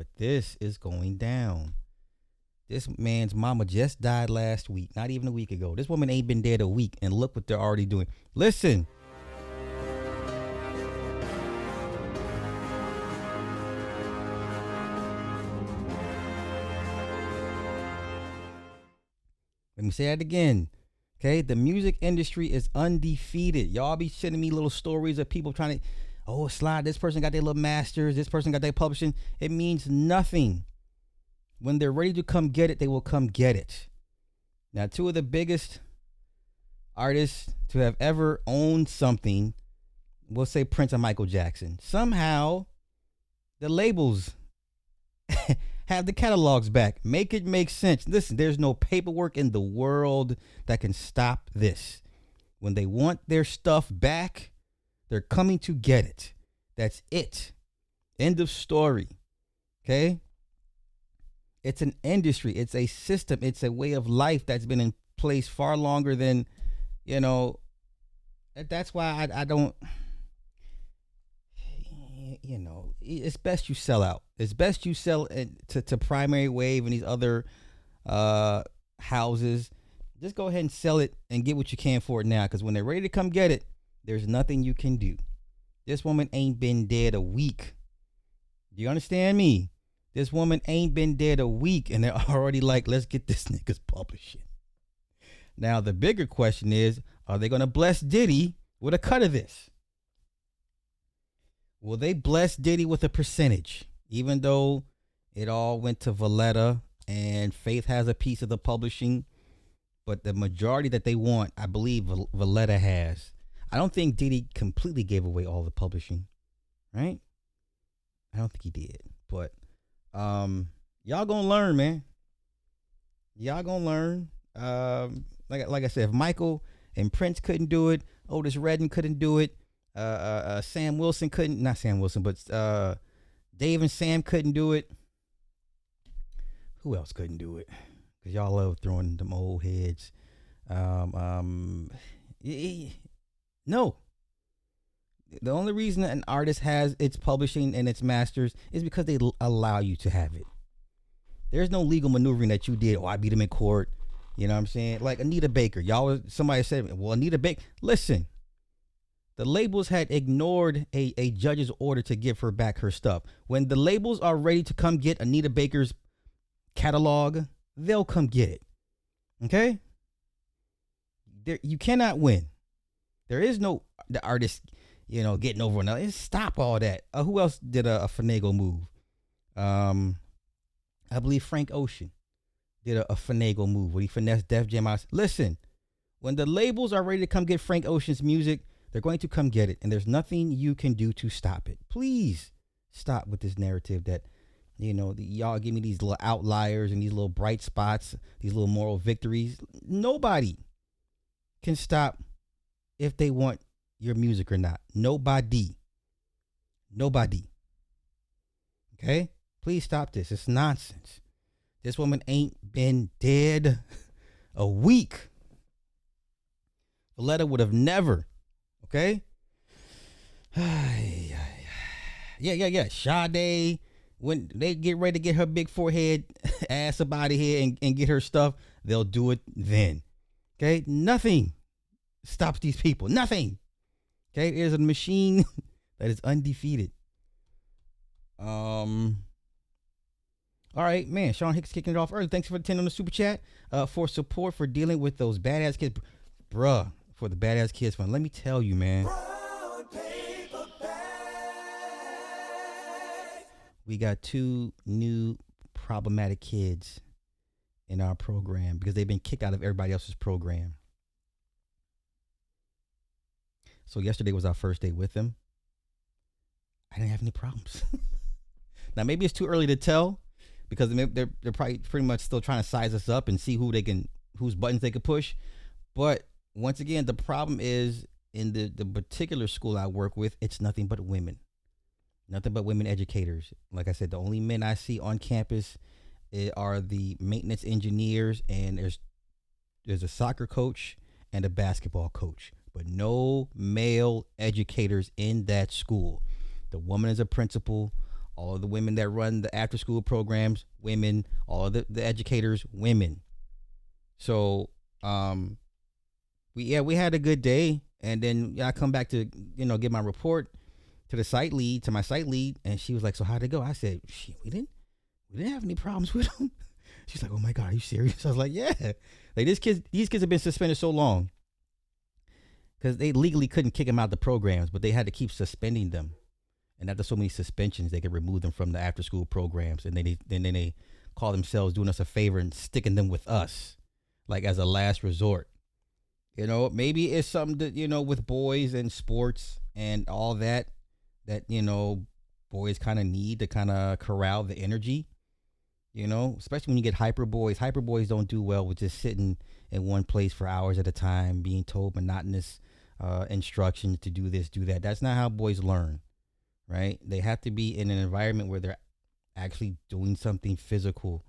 But this is going down. This man's mama just died last week, not even a week ago. This woman ain't been dead a week, and look what they're already doing. Listen. Let me say that again. Okay, the music industry is undefeated. Y'all be sending me little stories of people trying to, oh, slide. This person got their little masters. This person got their publishing. It means nothing. When they're ready to come get it, they will come get it. Now, two of the biggest artists to have ever owned something, we'll say Prince and Michael Jackson. Somehow, the labels have the catalogs back. Make it make sense. Listen, there's no paperwork in the world that can stop this. When they want their stuff back, they're coming to get it. That's it. End of story. Okay? It's an industry. It's a system. It's a way of life that's been in place far longer than, that's why I don't, it's best you sell out. It's best you sell to Primary Wave and these other houses. Just go ahead and sell it and get what you can for it now, because when they're ready to come get it, there's nothing you can do. This woman ain't been dead a week. Do you understand me? This woman ain't been dead a week, and they're already like, let's get this nigga's publishing. Now, the bigger question is, are they going to bless Diddy with a cut of this? Will they bless Diddy with a percentage? Even though it all went to Valletta and Faith has a piece of the publishing, but the majority that they want, I believe Valletta has. I don't think Diddy completely gave away all the publishing, right? I don't think he did, but y'all gonna learn, man. Y'all gonna learn. Like I said, if Michael and Prince couldn't do it, Otis Redding couldn't do it, Sam Wilson couldn't, not Sam Wilson, but Dave and Sam couldn't do it. Who else couldn't do it? Because y'all love throwing them old heads. No. The only reason an artist has its publishing and its masters is because they allow you to have it. There's no legal maneuvering that you did. Oh, I beat him in court. You know what I'm saying? Like Anita Baker. Somebody said, well, Anita Baker. Listen, the labels had ignored a judge's order to give her back her stuff. When the labels are ready to come get Anita Baker's catalog, they'll come get it. Okay? You cannot win. There is no the artist, getting over another. Stop all that. Who else did a finagle move? I believe Frank Ocean did a finagle move where he finessed Def Jam out. Listen, when the labels are ready to come get Frank Ocean's music, they're going to come get it, and there's nothing you can do to stop it. Please stop with this narrative that, y'all give me these little outliers and these little bright spots, these little moral victories. Nobody can stop if they want your music or not. Nobody. Okay? Please stop this. It's nonsense. This woman ain't been dead a week. Valletta would have never. Okay? Yeah. Sade, when they get ready to get her big forehead ass up out of here and get her stuff, they'll do it then. Okay? Nothing stops these people. Nothing. Okay? It is a machine that is undefeated. All right, man. Sean Hicks kicking it off early. Thanks for attending on the super chat. For support for dealing with those badass kids, bruh. For the badass kids fund. Let me tell you, man. We got 2 new problematic kids in our program because they've been kicked out of everybody else's program. So yesterday was our first day with them. I didn't have any problems. Now maybe it's too early to tell because they're probably pretty much still trying to size us up and see whose buttons they could push. But once again, the problem is in the particular school I work with, it's nothing but women. Nothing but women educators. Like I said, the only men I see on campus are the maintenance engineers, and there's a soccer coach and a basketball coach, but no male educators in that school. The woman is a principal. All of the women that run the after school programs, women. All of the educators, women. So we had a good day, and then I come back to get my report to my site lead, and she was like, "So how'd it go?" I said, "Shit, we didn't have any problems with them." She's like, "Oh my God, are you serious?" I was like, "Yeah." Like these kids have been suspended so long because they legally couldn't kick them out of the programs, but they had to keep suspending them. And after so many suspensions, they could remove them from the after school programs, and then they call themselves doing us a favor and sticking them with us, like as a last resort. Maybe it's something that with boys and sports and all that boys kind of need to kind of corral the energy. Especially when you get hyper boys. Hyper boys don't do well with just sitting in one place for hours at a time, being told monotonous instructions to do this, do that. That's not how boys learn, right? They have to be in an environment where they're actually doing something physical.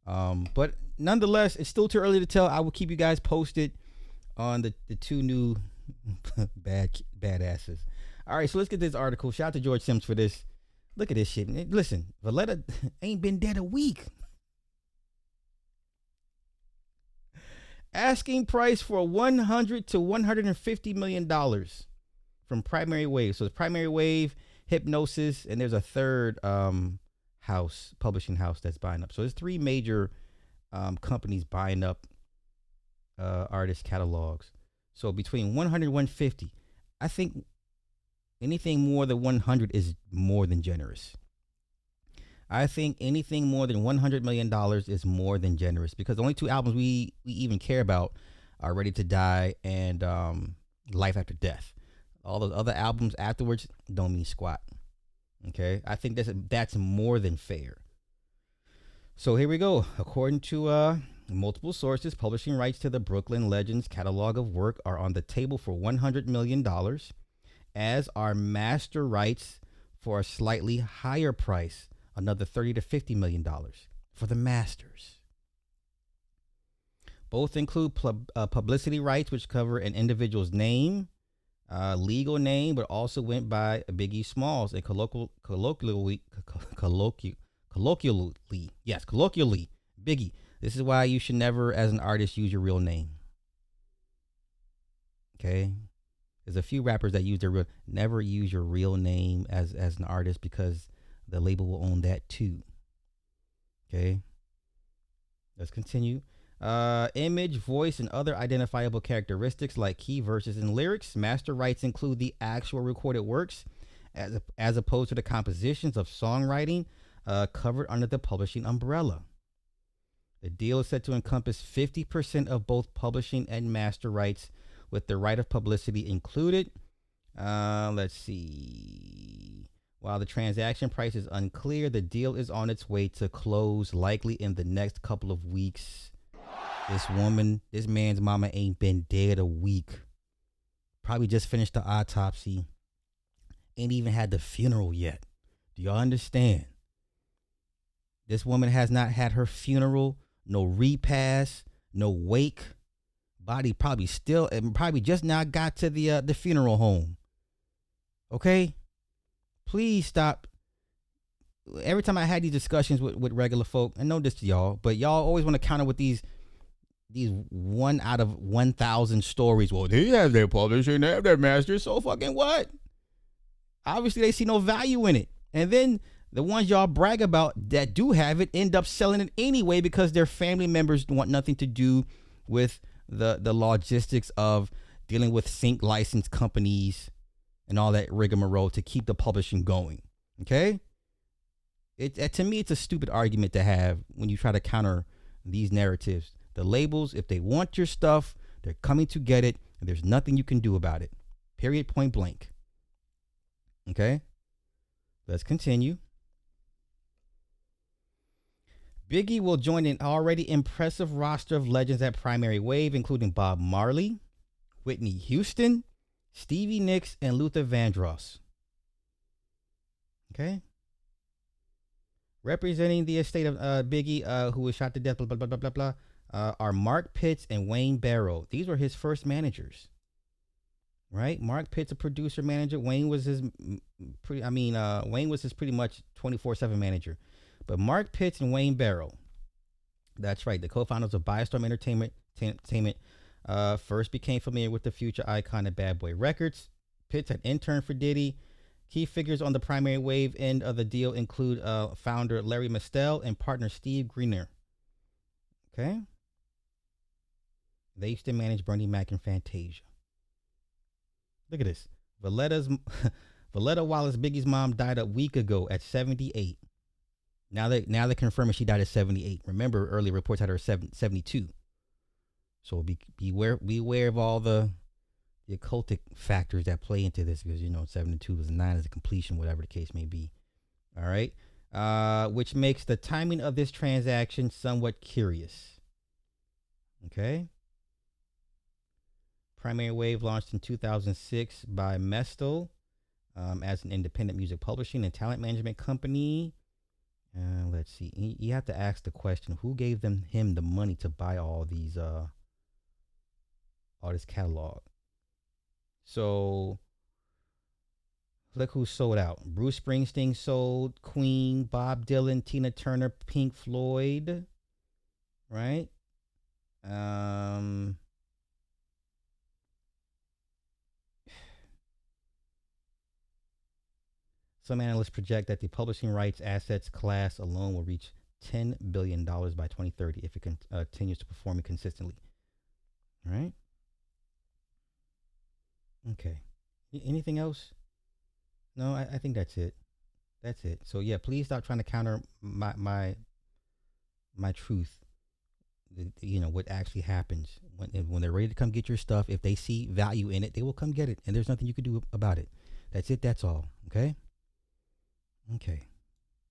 But nonetheless, it's still too early to tell. I will keep you guys posted on the two new badasses. All right, so let's get this article. Shout out to George Sims for this. Look at this shit. Listen, Valletta ain't been dead a week. Asking price for $100 to $150 million from Primary Wave. So it's Primary Wave, Hypnosis, and there's a third publishing house that's buying up. So there's three major companies buying up artist catalogs. So between 100 and 150, I think anything more than 100 is more than generous. I think anything more than $100 million is more than generous, because the only two albums we even care about are Ready to Die and Life After Death. All those other albums afterwards don't mean squat. Okay, I think that's more than fair. So here we go. According to multiple sources, publishing rights to the Brooklyn Legends catalog of work are on the table for $100 million, as are master rights for a slightly higher price, another $30 to $50 million for the masters. Both include publicity rights, which cover an individual's name, legal name, but also went by Biggie Smalls and colloquially, Biggie. This is why you should never, as an artist, use your real name. Okay? There's a few rappers that use their real. Never use your real name as an artist, because the label will own that too. Okay? Let's continue. Image, voice, and other identifiable characteristics like key verses and lyrics. Master rights include the actual recorded works, as opposed to the compositions of songwriting covered under the publishing umbrella. The deal is set to encompass 50% of both publishing and master rights, with the right of publicity included. Let's see. While the transaction price is unclear, the deal is on its way to close, likely in the next couple of weeks. This man's mama ain't been dead a week. Probably just finished the autopsy. Ain't even had the funeral yet. Do y'all understand? This woman has not had her funeral, no repast, no wake. Body probably just now got to the funeral home. Okay? Please stop. Every time I had these discussions with regular folk, I know this to y'all, but y'all always want to counter with these 1 out of 1,000 stories. Well, they have their publishing, they have their masters, so fucking what? Obviously, they see no value in it. And then the ones y'all brag about that do have it end up selling it anyway, because their family members want nothing to do with the logistics of dealing with sync license companies and all that rigmarole to keep the publishing going. Okay? To me, it's a stupid argument to have when you try to counter these narratives. The labels, if they want your stuff, they're coming to get it, and there's nothing you can do about it. Period, point blank. Okay? Let's continue. Biggie will join an already impressive roster of legends at Primary Wave, including Bob Marley, Whitney Houston, Stevie Nicks, and Luther Vandross. Okay? Representing the estate of Biggie, who was shot to death, blah, blah, blah, blah, blah, are Mark Pitts and Wayne Barrow. These were his first managers. right? Mark Pitt's a producer manager. Wayne was his pretty. I mean, Wayne was his pretty much 24/7 manager. But Mark Pitts and Wayne Barrow, that's right, the co-founders of Biostorm Entertainment, first became familiar with the future icon at Bad Boy Records. Pitts had interned for Diddy. Key figures on the primary wave end of the deal include founder Larry Mestel and partner Steve Greener. Okay, they used to manage Bernie Mac and Fantasia. Look at this. Valletta's Valletta Wallace, Biggie's mom, died a week ago at 78. Now they're confirming she died at 78. Remember, earlier reports had her 72. So beware of all the occultic factors that play into this, because 72 was 9 as a completion, whatever the case may be. All right, which makes the timing of this transaction somewhat curious. Okay. Primary Wave launched in 2006 by Mestel as an independent music publishing and talent management company. Let's see. You have to ask the question: who gave him the money to buy all this catalog? So look who sold out: Bruce Springsteen sold, Queen, Bob Dylan, Tina Turner, Pink Floyd. Right. Some analysts project that the publishing rights assets class alone will reach $10 billion by 2030 if it continues to perform consistently. All right. Okay. Anything else? No, I think that's it. That's it. So yeah, please stop trying to counter my truth. What actually happens when they're ready to come get your stuff. If they see value in it, they will come get it, and there's nothing you can do about it. That's it. That's all. Okay. Okay.